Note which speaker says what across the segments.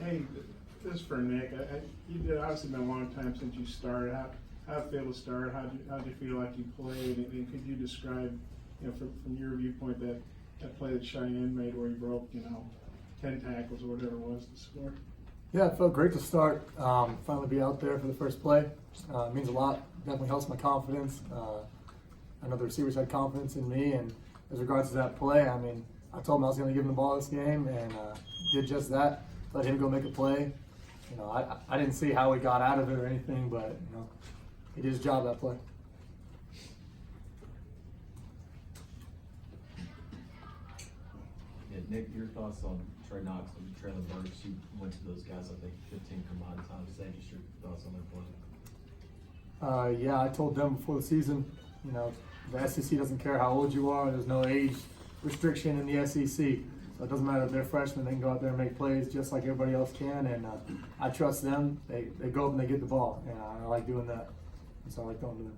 Speaker 1: Hey, this is for Nick. You did obviously been a long time since you started. How it feel to start? How'd you feel like you played? And could you describe, from your viewpoint, that play that Cheyenne made where he broke, 10 tackles or whatever it was to score?
Speaker 2: Yeah, it felt great to start. Finally be out there for the first play. It means a lot. Definitely helps my confidence. I know the receivers had confidence in me, and as regards to that play, I told him I was going to give him the ball this game, and did just that. Let him go make a play. I didn't see how he got out of it or anything, but he did his job that play.
Speaker 3: Yeah, Nick, your thoughts on Trey Knox and Traylon Burks? You went to those guys, I think, 15 combined times. Just your thoughts on their play?
Speaker 2: Yeah, I told them before the season, the SEC doesn't care how old you are. There's no age restriction in the SEC. So it doesn't matter if they're freshmen, they can go out there and make plays just like everybody else can. And I trust them. They go up and they get the ball. And I like doing that. And so I like going to them.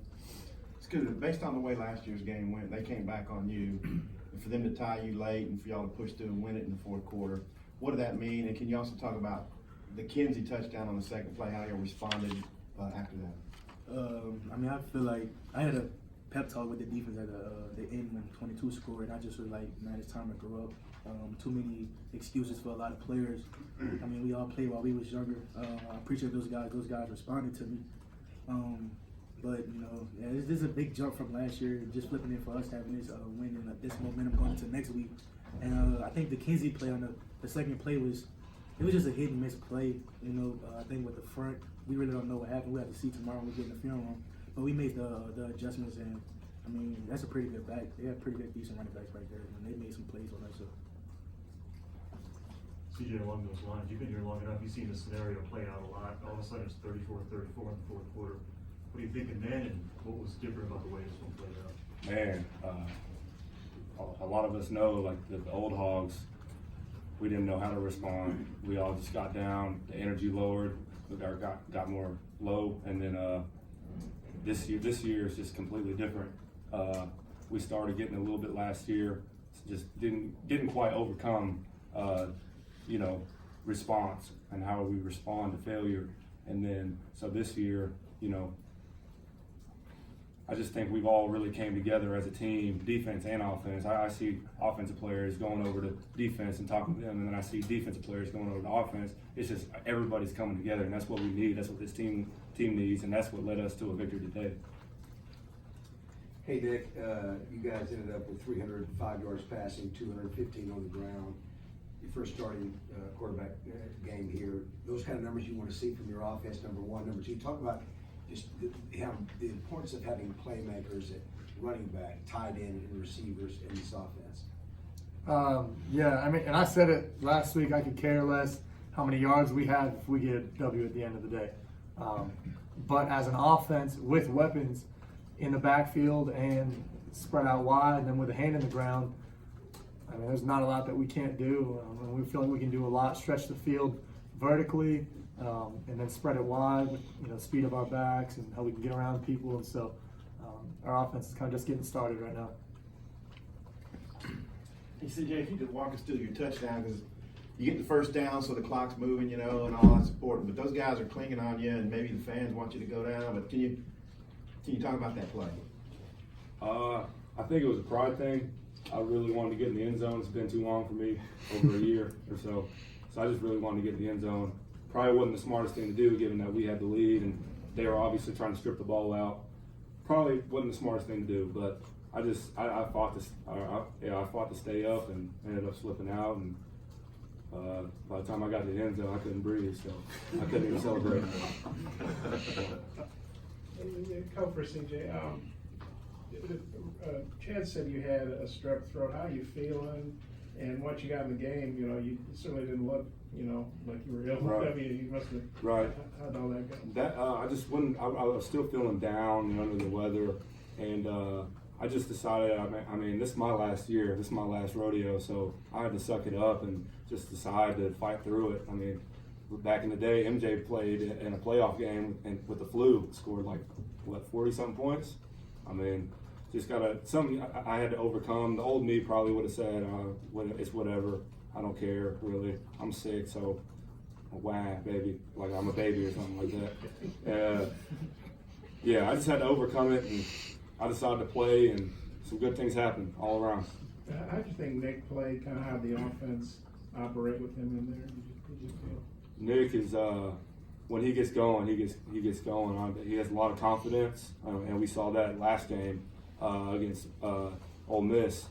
Speaker 4: It's good. Based on the way last year's game went, they came back on you. And for them to tie you late and for y'all to push through and win it in the fourth quarter, what did that mean? And can you also talk about the Kinsey touchdown on the second play, how you responded after that?
Speaker 5: I feel like I had a pep talk with the defense at the end when 22 scored, and I just was like, man, it's time to grow up. Too many excuses for a lot of players. We all played while we was younger. I appreciate those guys. Those guys responded to me. But this is a big jump from last year. Just flipping it for us, having this win and this momentum going into next week. And I think the Kinsey play on the second play was just a hit and miss play. I think with the front, we really don't know what happened. We have to see tomorrow when we get in the film room. But we made the adjustments, and that's a pretty good back. They have pretty good, decent running backs right there, and they made some plays on us. So.
Speaker 6: CJ, along those lines, you've been here long enough. You've seen this scenario play out a lot. All of a sudden, it's 34-34 in the fourth quarter. What are you thinking then, and what was different about the way this one played out?
Speaker 7: Man, a lot of us know, like the old Hogs, we didn't know how to respond. We all just got down. The energy lowered. Got more low, and then this year is just completely different. We started getting a little bit last year, just didn't quite overcome, response and how we respond to failure. And then so this year, I just think we've all really came together as a team, defense and offense. I see offensive players going over to defense and talking to them, and then I see defensive players going over to offense. It's just everybody's coming together, and that's what we need. That's what this team needs, and that's what led us to a victory today.
Speaker 8: Hey, Nick, you guys ended up with 305 yards passing, 215 on the ground. Your first starting quarterback game here. Those kind of numbers you want to see from your offense, number one. Number two, talk about just the importance of having playmakers at running back, tight end, and receivers in this offense.
Speaker 2: And I said it last week, I could care less how many yards we have if we get a W at the end of the day. But as an offense with weapons in the backfield and spread out wide, and then with a hand in the ground, there's not a lot that we can't do. We feel like we can do a lot, stretch the field vertically, and then spread it wide with the speed of our backs and how we can get around people. And so our offense is kind of just getting started right now.
Speaker 4: Hey, CJ, if you could walk us through your touchdown, because you get the first down, so the clock's moving, and all that's important. But those guys are clinging on you, and maybe the fans want you to go down. But can you talk about that play?
Speaker 7: I think it was a pride thing. I really wanted to get in the end zone. It's been too long for me, over a year or so. So I just really wanted to get in the end zone. Probably wasn't the smartest thing to do, given that we had the lead and they were obviously trying to strip the ball out. Probably wasn't the smartest thing to do, but I fought to stay up and ended up slipping out. And by the time I got to the end zone, I couldn't breathe, so I couldn't even celebrate.
Speaker 1: Come for CJ. Chad said you had a strep throat. How are you feeling? And once you got in the game, you certainly didn't look, like you were ill.
Speaker 7: Right.
Speaker 1: You must have.
Speaker 7: Right.
Speaker 1: How'd all that go?
Speaker 7: That I just wouldn't. I was still feeling down and under the weather, and I just decided. This is my last year. This is my last rodeo, so I had to suck it up and just decide to fight through it. Back in the day, MJ played in a playoff game and with the flu, scored 40-something points. Just something I had to overcome. The old me probably would have said, it's whatever. I don't care really. I'm sick, so wah, baby, like I'm a baby or something like that. Yeah, I just had to overcome it, and I decided to play, and some good things happened all around.
Speaker 1: How do you think Nick played? Kind of how the offense operate with him in there? Did you feel?
Speaker 7: Nick is when he gets going, he gets going. He has a lot of confidence, and we saw that last game against Ole Miss.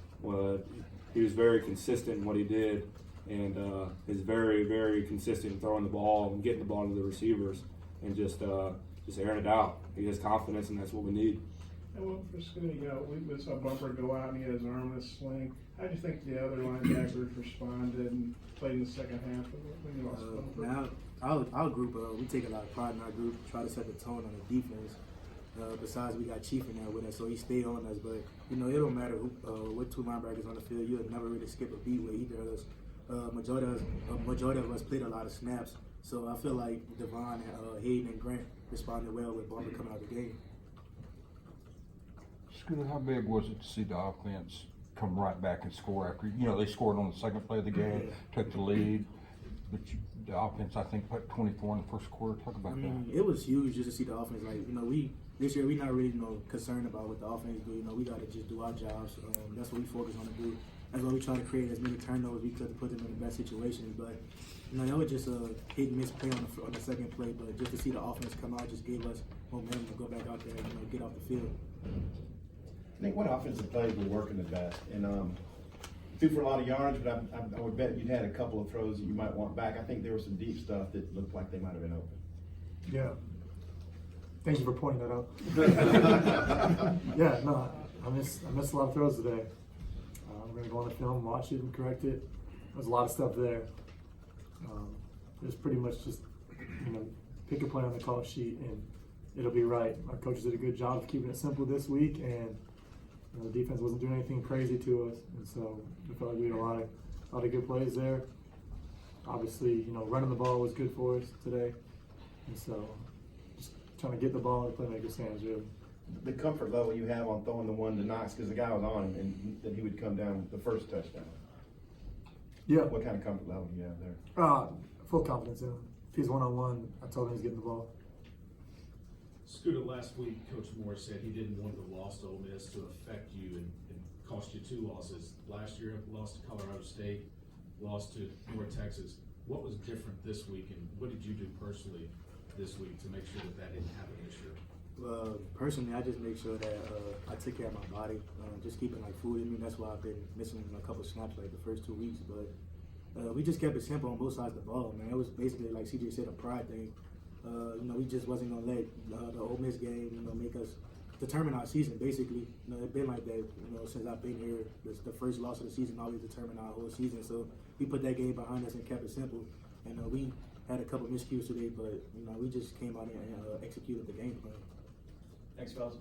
Speaker 7: He was very consistent in what he did, and is very, very consistent in throwing the ball and getting the ball to the receivers, and just airing it out. He has confidence, and that's what we need.
Speaker 1: And well, for Scooty, we saw Bumper go out and he had his arm in a sling. How do you think the other linebackers responded and played in the second half when you lost Bumper?
Speaker 5: Now, our group, we take a lot of pride in our group, try to set the tone on the defense. Besides, we got Chief in there with us, so he stayed on us. But, it don't matter what two linebackers on the field. You'll never really skip a beat with either of us. Majority of us played a lot of snaps. So I feel like Devon, Hayden, and Grant responded well with Bumper coming out of the game.
Speaker 9: Scooter, how big was it to see the offense come right back and score after, they scored on the second play of the game, took the lead, but the offense, I think, put 24 in the first quarter. Talk about that.
Speaker 5: It was huge just to see the offense. Like, this year we're not really, concerned about what the offense do. We got to just do our jobs. That's what we focus on to do. That's why we try to create as many turnovers we could to put them in the best situations. But, that was just a hit and miss play on the second play. But just to see the offense come out just gave us momentum to go back out there and get off the field.
Speaker 4: Nick, what offensive plays were working the best? And threw for a lot of yards, but I would bet you'd had a couple of throws that you might want back. I think there was some deep stuff that looked like they might have been open.
Speaker 2: Yeah. Thank you for pointing that out. Yeah, no, I missed a lot of throws today. I'm going to go on the film, watch it, and correct it. There's a lot of stuff there. It was pretty much just, pick a play on the call sheet and it'll be right. Our coaches did a good job of keeping it simple this week, and the defense wasn't doing anything crazy to us, and so we felt like we had a lot of good plays there. Obviously, running the ball was good for us today, and so just trying to get the ball in the playmaker's hands, really.
Speaker 4: The comfort level you have on throwing the one to Knox, because the guy was on him, and that he would come down the first touchdown.
Speaker 2: Yeah.
Speaker 4: What kind of comfort level do you have there?
Speaker 2: Full confidence in him. If he's one-on-one, I told him he's getting the ball.
Speaker 10: Scooter, last week, Coach Moore said he didn't want the loss to Ole Miss to affect you and cost you 2 losses. Last year, lost to Colorado State, lost to North Texas. What was different this week, and what did you do personally this week to make sure that didn't happen this year?
Speaker 5: Personally, I just make sure that I take care of my body, just keeping food in me. That's why I've been missing a couple snaps the first 2 weeks. But we just kept it simple on both sides of the ball, man. It was basically, like CJ said, a pride thing. We just wasn't gonna let the Ole Miss game, make us determine our season. Basically, it's been like that, since I've been here. The first loss of the season always determined our whole season. So we put that game behind us and kept it simple. And we had a couple of miscues today, but we just came out and executed the game plan.
Speaker 3: Thanks, fellas.